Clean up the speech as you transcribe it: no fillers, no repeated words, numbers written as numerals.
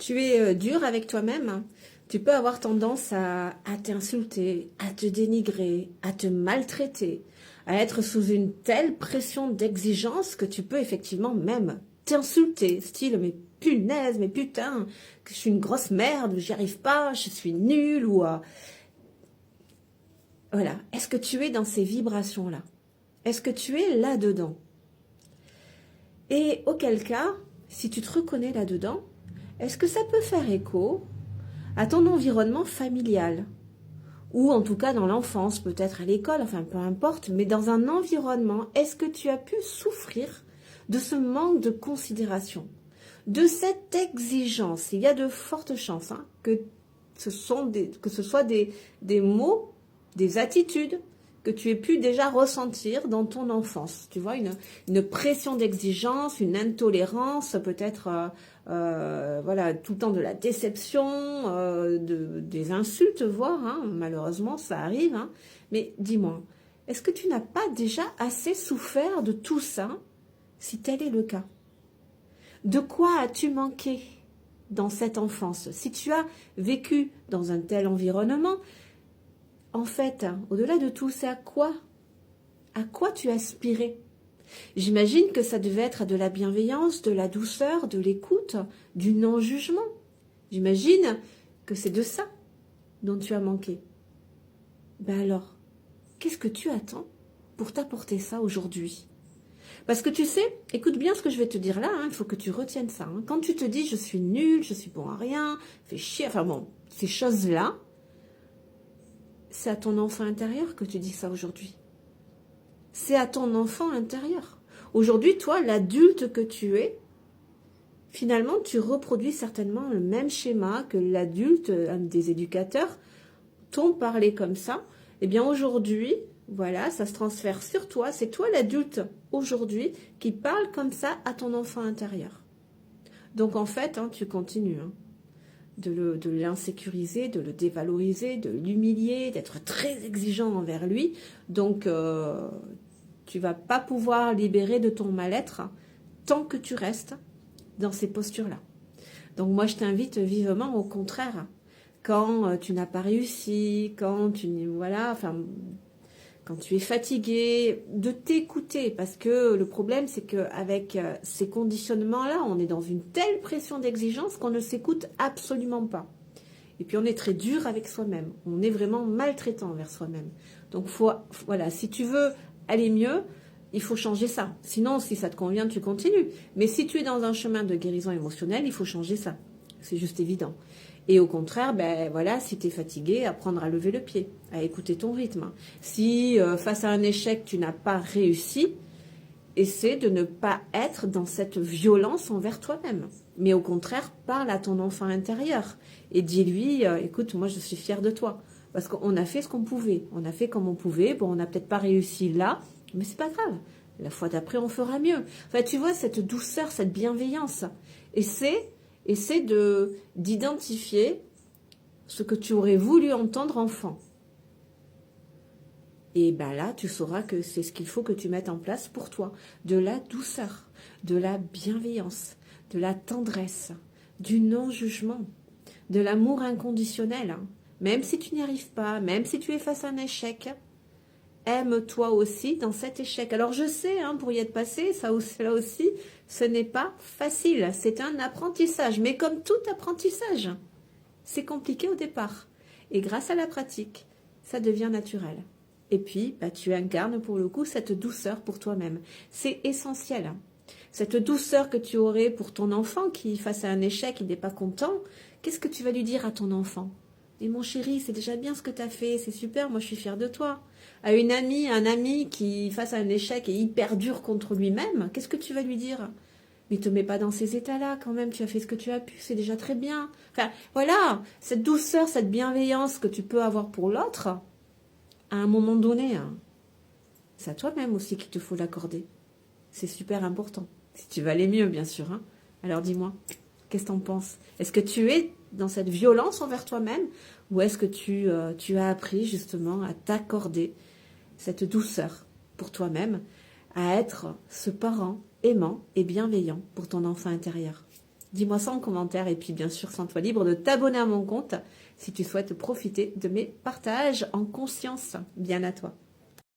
Tu es dur avec toi-même, tu peux avoir tendance à t'insulter, à te dénigrer, à te maltraiter, à être sous une telle pression d'exigence que tu peux effectivement même t'insulter, style mais punaise, mais putain, que je suis une grosse merde, j'y arrive pas, je suis nulle ou voilà. Est-ce que tu es dans ces vibrations-là? Est-ce que tu es là-dedans? Et auquel cas, si tu te reconnais là-dedans, est-ce que ça peut faire écho à ton environnement familial? Ou en tout cas dans l'enfance, peut-être à l'école, enfin peu importe, mais dans un environnement, est-ce que tu as pu souffrir de ce manque de considération, de cette exigence? Il y a de fortes chances que ce soit des mots, des attitudes que tu aies pu déjà ressentir dans ton enfance. Tu vois, une pression d'exigence, une intolérance, peut-être voilà, tout le temps de la déception, des insultes, voire, malheureusement, ça arrive. Mais dis-moi, est-ce que tu n'as pas déjà assez souffert de tout ça, si tel est le cas? De quoi as-tu manqué dans cette enfance? Si tu as vécu dans un tel environnement, en fait, au-delà de tout, c'est à quoi tu aspirais? J'imagine que ça devait être de la bienveillance, de la douceur, de l'écoute, du non-jugement. J'imagine que c'est de ça dont tu as manqué. Ben alors, qu'est-ce que tu attends pour t'apporter ça aujourd'hui? Parce que tu sais, écoute bien ce que je vais te dire là, il faut que tu retiennes ça. Quand tu te dis je suis nulle, je suis bon à rien, fais chier, enfin bon, ces choses-là, c'est à ton enfant intérieur que tu dis ça aujourd'hui. C'est à ton enfant intérieur. Aujourd'hui, toi, l'adulte que tu es, finalement, tu reproduis certainement le même schéma que l'adulte, un des éducateurs, t'ont parlé comme ça. Eh bien, aujourd'hui, voilà, ça se transfère sur toi. C'est toi l'adulte, aujourd'hui, qui parle comme ça à ton enfant intérieur. Donc, en fait, tu continues de l'insécuriser, de le dévaloriser, de l'humilier, d'être très exigeant envers lui. Donc, tu vas pas pouvoir libérer de ton mal-être tant que tu restes dans ces postures-là. Donc, moi, je t'invite vivement, au contraire, quand tu n'as pas réussi, quand tu es fatigué, de t'écouter, parce que le problème, c'est qu'avec ces conditionnements-là, on est dans une telle pression d'exigence qu'on ne s'écoute absolument pas. Et puis, on est très dur avec soi-même. On est vraiment maltraitant envers soi-même. Donc, voilà, si tu veux aller mieux, il faut changer ça. Sinon, si ça te convient, tu continues. Mais si tu es dans un chemin de guérison émotionnelle, il faut changer ça. C'est juste évident. Et au contraire, voilà, si tu es fatigué, apprendre à lever le pied, à écouter ton rythme. Si face à un échec, tu n'as pas réussi, essaie de ne pas être dans cette violence envers toi-même. Mais au contraire, parle à ton enfant intérieur et dis-lui, écoute, moi je suis fière de toi. Parce qu'on a fait ce qu'on pouvait. On a fait comme on pouvait. Bon, on n'a peut-être pas réussi là, mais c'est pas grave. La fois d'après, on fera mieux. Enfin, tu vois, cette douceur, cette bienveillance. Essaie d'identifier ce que tu aurais voulu entendre enfant. Et là, tu sauras que c'est ce qu'il faut que tu mettes en place pour toi. De la douceur, de la bienveillance, de la tendresse, du non-jugement, de l'amour inconditionnel. Même si tu n'y arrives pas, même si tu es face à un échec, aime-toi aussi dans cet échec. Alors je sais, pour y être passé, là aussi, ce n'est pas facile. C'est un apprentissage. Mais comme tout apprentissage, c'est compliqué au départ. Et grâce à la pratique, ça devient naturel. Et puis, tu incarnes pour le coup cette douceur pour toi-même. C'est essentiel. Cette douceur que tu aurais pour ton enfant qui, face à un échec, il n'est pas content, qu'est-ce que tu vas lui dire à ton enfant? Et mon chéri, c'est déjà bien ce que tu as fait, c'est super, moi je suis fière de toi. À une amie, un ami qui, face à un échec, est hyper dur contre lui-même, qu'est-ce que tu vas lui dire? Mais te mets pas dans ces états-là quand même, tu as fait ce que tu as pu, c'est déjà très bien. Enfin, voilà, cette douceur, cette bienveillance que tu peux avoir pour l'autre, à un moment donné, c'est à toi-même aussi qu'il te faut l'accorder. C'est super important. Si tu veux aller mieux, bien sûr. Alors dis-moi, qu'est-ce que tu en penses? Est-ce que tu es dans cette violence envers toi-même ou est-ce que tu as appris justement à t'accorder cette douceur pour toi-même, à être ce parent aimant et bienveillant pour ton enfant intérieur? Dis-moi ça en commentaire et puis bien sûr, sens-toi libre de t'abonner à mon compte si tu souhaites profiter de mes partages en conscience. Bien à toi.